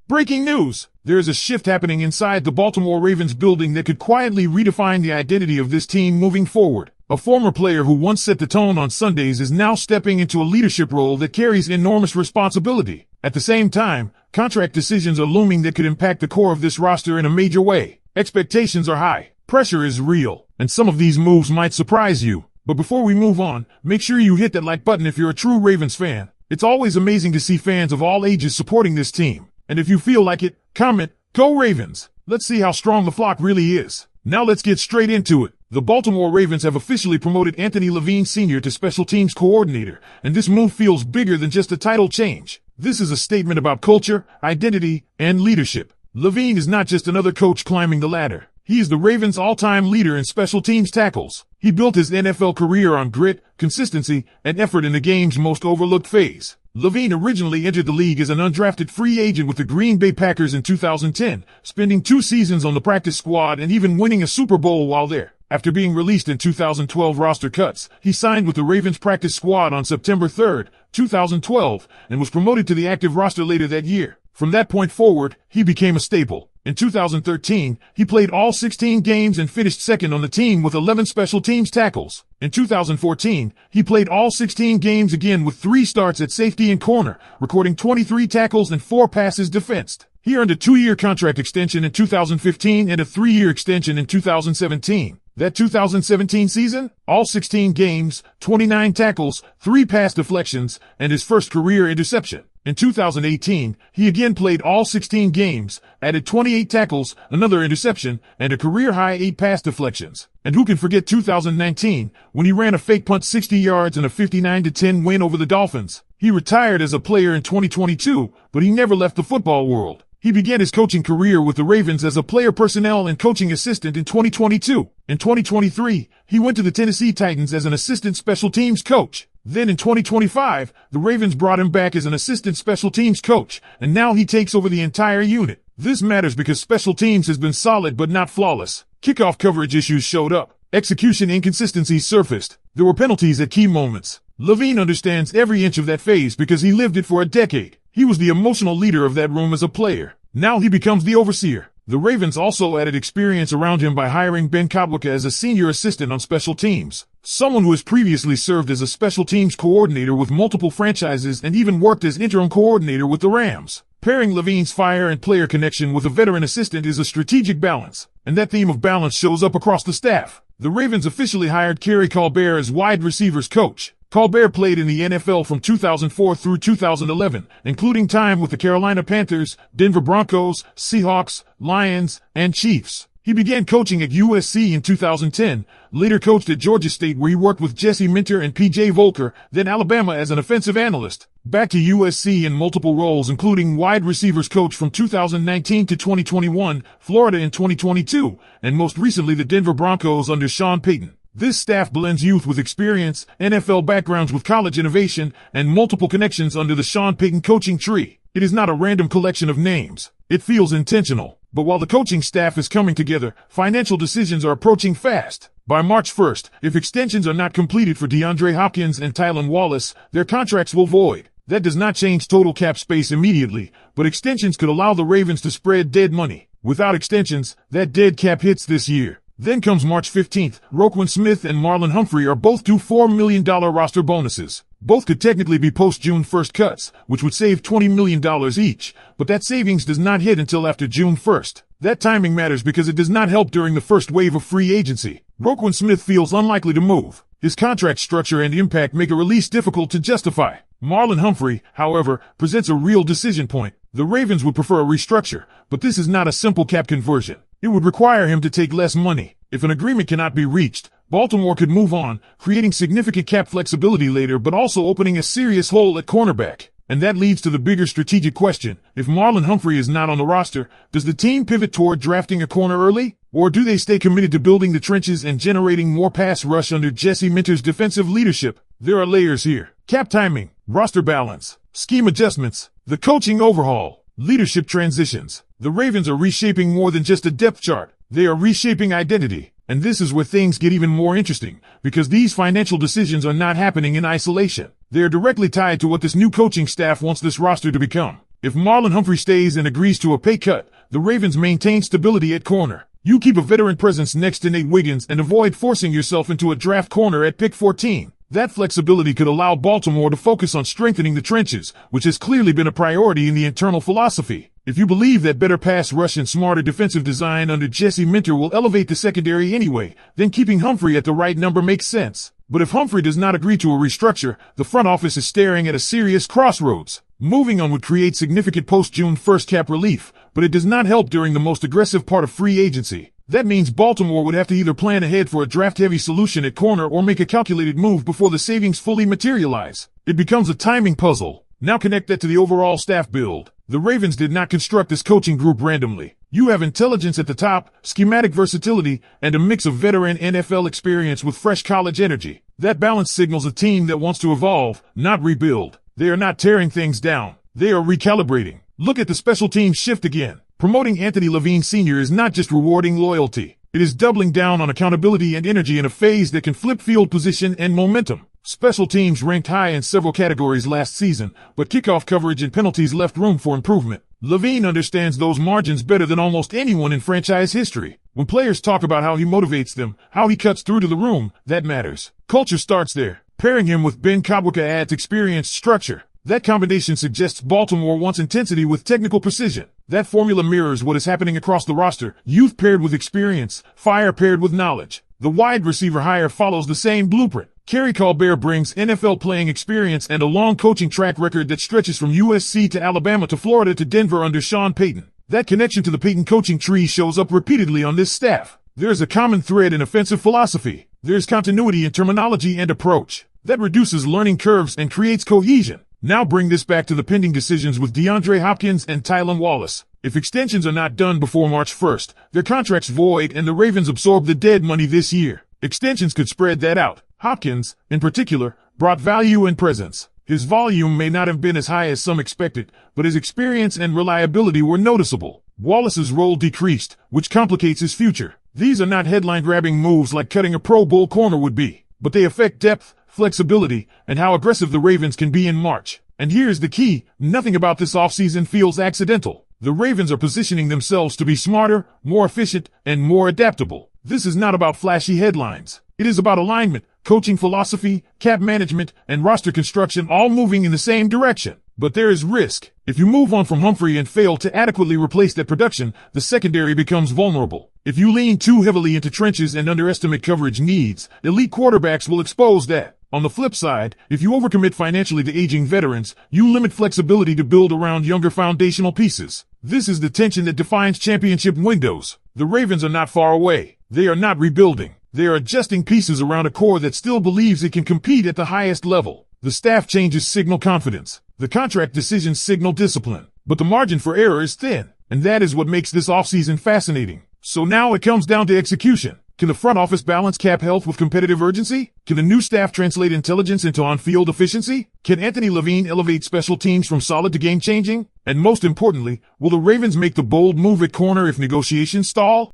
Breaking news! There is a shift happening inside the Baltimore Ravens building that could quietly redefine the identity of this team moving forward. A former player who once set the tone on Sundays is now stepping into a leadership role that carries enormous responsibility. At the same time, contract decisions are looming that could impact the core of this roster in a major way. Expectations are high, pressure is real, and some of these moves might surprise you. But before we move on, make sure you hit that like button if you're a true Ravens fan. It's always amazing to see fans of all ages supporting this team. And if you feel like it, comment, "Go Ravens!" Let's see how strong the flock really is. Now let's get straight into it. The Baltimore Ravens have officially promoted Anthony Levine Sr. to Special Teams Coordinator, and this move feels bigger than just a title change. This is a statement about culture, identity, and leadership. Levine is not just another coach climbing the ladder. He is the Ravens' all-time leader in special teams tackles. He built his NFL career on grit, consistency, and effort in the game's most overlooked phase. Levine originally entered the league as an undrafted free agent with the Green Bay Packers in 2010, spending 2 seasons on the practice squad and even winning a Super Bowl while there. After being released in 2012 roster cuts, he signed with the Ravens practice squad on September 3, 2012, and was promoted to the active roster later that year. From that point forward, he became a staple. In 2013, he played all 16 games and finished second on the team with 11 special teams tackles. In 2014, he played all 16 games again with 3 starts at safety and corner, recording 23 tackles and 4 passes defensed. He earned a 2-year contract extension in 2015 and a 3-year extension in 2017. That 2017 season, all 16 games, 29 tackles, 3 pass deflections, and his first career interception. In 2018, he again played all 16 games, added 28 tackles, another interception, and a career-high 8 pass deflections. And who can forget 2019, when he ran a fake punt 60 yards in a 59-10 win over the Dolphins? He retired as a player in 2022, but he never left the football world. He began his coaching career with the Ravens as a player personnel and coaching assistant in 2022. In 2023, he went to the Tennessee Titans as an assistant special teams coach. Then in 2025, the Ravens brought him back as an assistant special teams coach, and now he takes over the entire unit. This matters because special teams has been solid but not flawless. Kickoff coverage issues showed up. Execution inconsistencies surfaced. There were penalties at key moments. Levine understands every inch of that phase because he lived it for a decade. He was the emotional leader of that room as a player. Now he becomes the overseer. The Ravens also added experience around him by hiring Ben Kotwica as a senior assistant on special teams, someone who has previously served as a special teams coordinator with multiple franchises and even worked as interim coordinator with the Rams. Pairing Levine's fire and player connection with a veteran assistant is a strategic balance, and that theme of balance shows up across the staff. The Ravens officially hired Kerry Colbert as wide receivers coach. Colbert played in the NFL from 2004 through 2011, including time with the Carolina Panthers, Denver Broncos, Seahawks, Lions, and Chiefs. He began coaching at USC in 2010, later coached at Georgia State where he worked with Jesse Minter and P.J. Volker, then Alabama as an offensive analyst. Back to USC in multiple roles including wide receivers coach from 2019 to 2021, Florida in 2022, and most recently the Denver Broncos under Sean Payton. This staff blends youth with experience, NFL backgrounds with college innovation, and multiple connections under the Sean Payton coaching tree. It is not a random collection of names. It feels intentional. But while the coaching staff is coming together, financial decisions are approaching fast. By March 1st, if extensions are not completed for DeAndre Hopkins and Tylan Wallace, their contracts will void. That does not change total cap space immediately, but extensions could allow the Ravens to spread dead money. Without extensions, that dead cap hits this year. Then comes March 15th. Roquan Smith and Marlon Humphrey are both due $4 million roster bonuses. Both could technically be post-June 1st cuts, which would save $20 million each, but that savings does not hit until after June 1st. That timing matters because it does not help during the first wave of free agency. Roquan Smith feels unlikely to move. His contract structure and impact make a release difficult to justify. Marlon Humphrey, however, presents a real decision point. The Ravens would prefer a restructure, but this is not a simple cap conversion. It would require him to take less money. If an agreement cannot be reached, Baltimore could move on, creating significant cap flexibility later but also opening a serious hole at cornerback. And that leads to the bigger strategic question. If Marlon Humphrey is not on the roster, does the team pivot toward drafting a corner early? Or do they stay committed to building the trenches and generating more pass rush under Jesse Minter's defensive leadership? There are layers here. Cap timing, roster balance, scheme adjustments, the coaching overhaul, leadership transitions. The Ravens are reshaping more than just a depth chart. They are reshaping identity. And this is where things get even more interesting, because these financial decisions are not happening in isolation. They are directly tied to what this new coaching staff wants this roster to become. If Marlon Humphrey stays and agrees to a pay cut, the Ravens maintain stability at corner. You keep a veteran presence next to Nate Wiggins and avoid forcing yourself into a draft corner at pick 14. That flexibility could allow Baltimore to focus on strengthening the trenches, which has clearly been a priority in the internal philosophy. If you believe that better pass rush and smarter defensive design under Jesse Minter will elevate the secondary anyway, then keeping Humphrey at the right number makes sense. But if Humphrey does not agree to a restructure, the front office is staring at a serious crossroads. Moving on would create significant post-June 1st cap relief, but it does not help during the most aggressive part of free agency. That means Baltimore would have to either plan ahead for a draft-heavy solution at corner or make a calculated move before the savings fully materialize. It becomes a timing puzzle. Now connect that to the overall staff build. The Ravens did not construct this coaching group randomly. You have intelligence at the top, schematic versatility, and a mix of veteran NFL experience with fresh college energy. That balance signals a team that wants to evolve, not rebuild. They are not tearing things down. They are recalibrating. Look at the special teams shift again. Promoting Anthony Levine Sr. is not just rewarding loyalty. It is doubling down on accountability and energy in a phase that can flip field position and momentum. Special teams ranked high in several categories last season, but kickoff coverage and penalties left room for improvement. Levine understands those margins better than almost anyone in franchise history. When players talk about how he motivates them, how he cuts through to the room, that matters. Culture starts there. Pairing him with Ben Kobwicka adds experienced structure. That combination suggests Baltimore wants intensity with technical precision. That formula mirrors what is happening across the roster. Youth paired with experience, fire paired with knowledge. The wide receiver hire follows the same blueprint. Kerry Colbert brings NFL playing experience and a long coaching track record that stretches from USC to Alabama to Florida to Denver under Sean Payton. That connection to the Payton coaching tree shows up repeatedly on this staff. There's a common thread in offensive philosophy. There's continuity in terminology and approach. That reduces learning curves and creates cohesion. Now bring this back to the pending decisions with DeAndre Hopkins and Tylan Wallace. If extensions are not done before March 1st, their contracts void and the Ravens absorb the dead money this year. Extensions could spread that out. Hopkins, in particular, brought value and presence. His volume may not have been as high as some expected, but his experience and reliability were noticeable. Wallace's role decreased, which complicates his future. These are not headline-grabbing moves like cutting a Pro Bowl corner would be, but they affect depth, flexibility, and how aggressive the Ravens can be in March. And here's the key, nothing about this offseason feels accidental. The Ravens are positioning themselves to be smarter, more efficient, and more adaptable. This is not about flashy headlines. It is about alignment, coaching philosophy, cap management, and roster construction all moving in the same direction. But there is risk. If you move on from Humphrey and fail to adequately replace that production, the secondary becomes vulnerable. If you lean too heavily into trenches and underestimate coverage needs, elite quarterbacks will expose that. On the flip side, if you overcommit financially to aging veterans, you limit flexibility to build around younger foundational pieces. This is the tension that defines championship windows. The Ravens are not far away. They are not rebuilding. They are adjusting pieces around a core that still believes it can compete at the highest level. The staff changes signal confidence. The contract decisions signal discipline. But the margin for error is thin. And that is what makes this offseason fascinating. So now it comes down to execution. Can the front office balance cap health with competitive urgency? Can the new staff translate intelligence into on-field efficiency? Can Anthony Levine elevate special teams from solid to game-changing? And most importantly, will the Ravens make the bold move at corner if negotiations stall?